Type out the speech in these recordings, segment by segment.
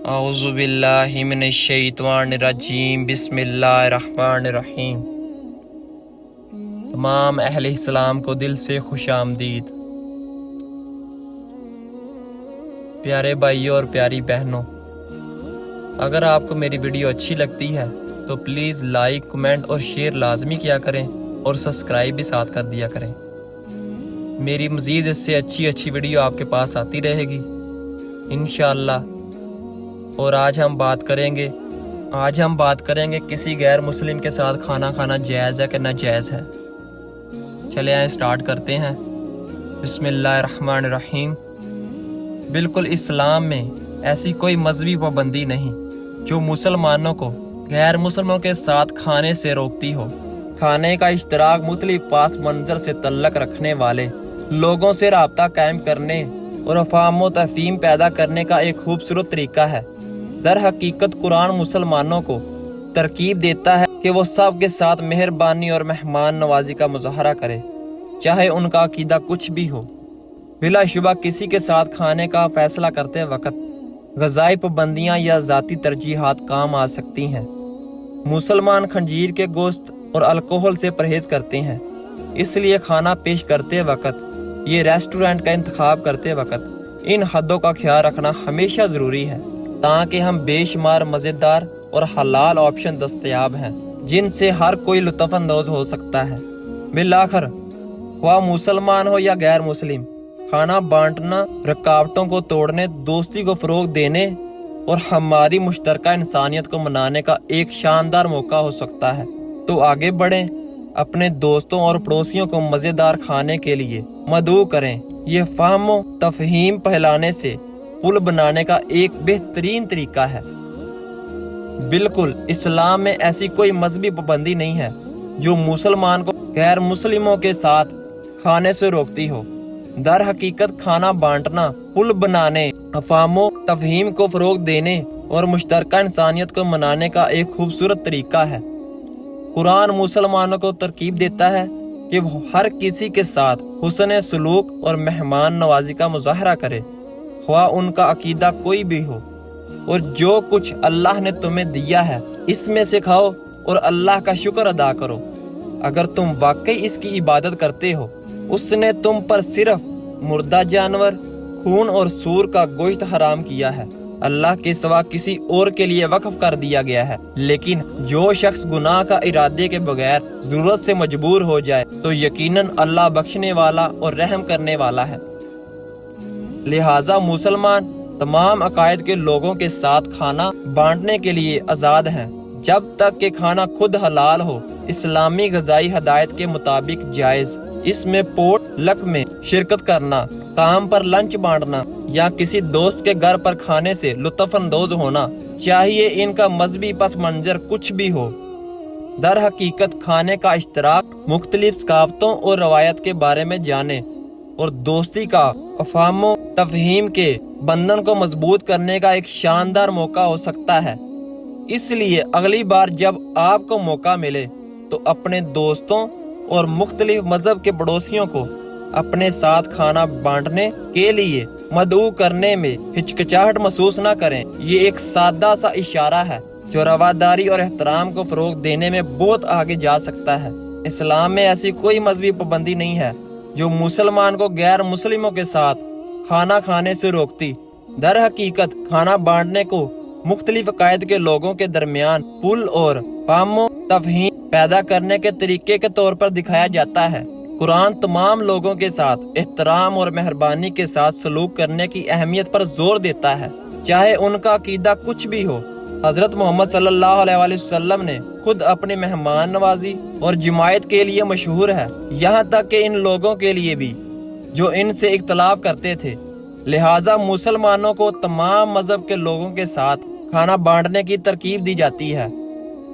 اعوذ باللہ من الشیطان الرجیم بسم اللہ الرحمن الرحیم۔ تمام اہل اسلام کو دل سے خوش آمدید۔ پیارے بھائیوں اور پیاری بہنوں، اگر آپ کو میری ویڈیو اچھی لگتی ہے تو پلیز لائک، کمنٹ اور شیئر لازمی کیا کریں اور سبسکرائب بھی ساتھ کر دیا کریں۔ میری مزید اس سے اچھی ویڈیو آپ کے پاس آتی رہے گی انشاءاللہ۔ اور آج ہم بات کریں گے کسی غیر مسلم کے ساتھ کھانا کھانا جائز ہے کہ ناجائز ہے۔ چلے آئیں اسٹارٹ کرتے ہیں۔ بسم اللہ الرحمن الرحیم۔ بالکل اسلام میں ایسی کوئی مذہبی پابندی نہیں جو مسلمانوں کو غیر مسلموں کے ساتھ کھانے سے روکتی ہو۔ کھانے کا اشتراک مختلف پاس منظر سے تعلق رکھنے والے لوگوں سے رابطہ قائم کرنے اور افہام و تفہیم پیدا کرنے کا ایک خوبصورت طریقہ ہے۔ در حقیقت قرآن مسلمانوں کو ترغیب دیتا ہے کہ وہ سب کے ساتھ مہربانی اور مہمان نوازی کا مظاہرہ کرے، چاہے ان کا عقیدہ کچھ بھی ہو۔ بلا شبہ کسی کے ساتھ کھانے کا فیصلہ کرتے وقت غذائی پابندیاں یا ذاتی ترجیحات کام آ سکتی ہیں۔ مسلمان خنزیر کے گوشت اور الکوہل سے پرہیز کرتے ہیں، اس لیے کھانا پیش کرتے وقت یہ ریسٹورنٹ کا انتخاب کرتے وقت ان حدوں کا خیال رکھنا ہمیشہ ضروری ہے تاکہ ہم بے شمار مزیدار اور حلال آپشن دستیاب ہیں جن سے ہر کوئی لطف اندوز ہو سکتا ہے۔ بالآخر خواہ مسلمان ہو یا غیر مسلم، کھانا بانٹنا رکاوٹوں کو توڑنے، دوستی کو فروغ دینے اور ہماری مشترکہ انسانیت کو منانے کا ایک شاندار موقع ہو سکتا ہے۔ تو آگے بڑھیں، اپنے دوستوں اور پڑوسیوں کو مزیدار کھانے کے لیے مدعو کریں۔ یہ فہم و تفہیم پھیلانے سے پل بنانے کا ایک بہترین طریقہ ہے۔ بالکل اسلام میں ایسی کوئی مذہبی پابندی نہیں ہے جو مسلمان کو غیر مسلموں کے ساتھ کھانے سے روکتی ہو۔ در حقیقت کھانا بانٹنا پل بنانے، افہام و تفہیم کو فروغ دینے اور مشترکہ انسانیت کو منانے کا ایک خوبصورت طریقہ ہے۔ قرآن مسلمانوں کو ترغیب دیتا ہے کہ وہ ہر کسی کے ساتھ حسن سلوک اور مہمان نوازی کا مظاہرہ کرے، خواہ ان کا عقیدہ کوئی بھی ہو، اور جو کچھ اللہ نے تمہیں دیا ہے اس میں سے کھاؤ اور اللہ کا شکر ادا کرو۔ اگر تم واقعی اس کی عبادت کرتے ہو، اس نے تم پر صرف مردہ جانور، خون اور سور کا گوشت حرام کیا ہے، اللہ کے سوا کسی اور کے لیے وقف کر دیا گیا ہے۔ لیکن جو شخص گناہ کا ارادے کے بغیر ضرورت سے مجبور ہو جائے تو یقیناً اللہ بخشنے والا اور رحم کرنے والا ہے۔ لہٰذا مسلمان تمام عقائد کے لوگوں کے ساتھ کھانا بانٹنے کے لیے آزاد ہیں، جب تک کہ کھانا خود حلال ہو۔ اسلامی غذائی ہدایت کے مطابق جائز اس میں پوٹ لک میں شرکت کرنا، کام پر لنچ بانٹنا یا کسی دوست کے گھر پر کھانے سے لطف اندوز ہونا، چاہیے ان کا مذہبی پس منظر کچھ بھی ہو۔ در حقیقت کھانے کا اشتراک مختلف ثقافتوں اور روایت کے بارے میں جانے اور دوستی کا افہام و تفہیم کے بندھن کو مضبوط کرنے کا ایک شاندار موقع ہو سکتا ہے۔ اس لیے اگلی بار جب آپ کو موقع ملے تو اپنے دوستوں اور مختلف مذہب کے پڑوسیوں کو اپنے ساتھ کھانا بانٹنے کے لیے مدعو کرنے میں ہچکچاہٹ محسوس نہ کریں۔ یہ ایک سادہ سا اشارہ ہے جو رواداری اور احترام کو فروغ دینے میں بہت آگے جا سکتا ہے۔ اسلام میں ایسی کوئی مذہبی پابندی نہیں ہے جو مسلمان کو غیر مسلموں کے ساتھ کھانا کھانے سے روکتی۔ در حقیقت کھانا بانٹنے کو مختلف عقائد کے لوگوں کے درمیان پل اور فہم و تفہیم پیدا کرنے کے طریقے کے طور پر دکھایا جاتا ہے۔ قرآن تمام لوگوں کے ساتھ احترام اور مہربانی کے ساتھ سلوک کرنے کی اہمیت پر زور دیتا ہے، چاہے ان کا عقیدہ کچھ بھی ہو۔ حضرت محمد صلی اللہ علیہ وآلہ وسلم نے خود اپنی مہمان نوازی اور جماعت کے لیے مشہور ہے، یہاں تک کہ ان لوگوں کے لیے بھی جو ان سے اختلاف کرتے تھے۔ لہٰذا مسلمانوں کو تمام مذہب کے لوگوں کے ساتھ کھانا بانٹنے کی ترغیب دی جاتی ہے،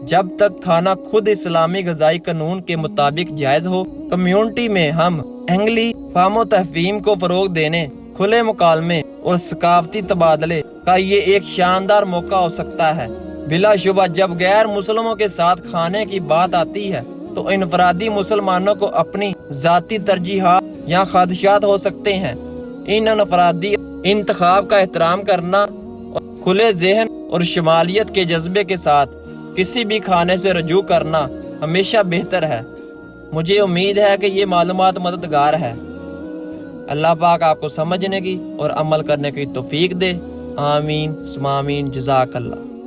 جب تک کھانا خود اسلامی غذائی قانون کے مطابق جائز ہو۔ کمیونٹی میں ہم آہنگی، فہم و تفہیم کو فروغ دینے، کھلے مکالمے اور ثقافتی تبادلے کا یہ ایک شاندار موقع ہو سکتا ہے۔ بلا شبہ جب غیر مسلموں کے ساتھ کھانے کی بات آتی ہے تو انفرادی مسلمانوں کو اپنی ذاتی ترجیحات یا خواہشات ہو سکتے ہیں۔ ان انفرادی انتخاب کا احترام کرنا کھلے ذہن اور شمالیت کے جذبے کے ساتھ کسی بھی کھانے سے رجوع کرنا ہمیشہ بہتر ہے۔ مجھے امید ہے کہ یہ معلومات مددگار ہے۔ اللہ پاک آپ کو سمجھنے کی اور عمل کرنے کی توفیق دے۔ آمین ثم آمین۔ جزاک اللہ۔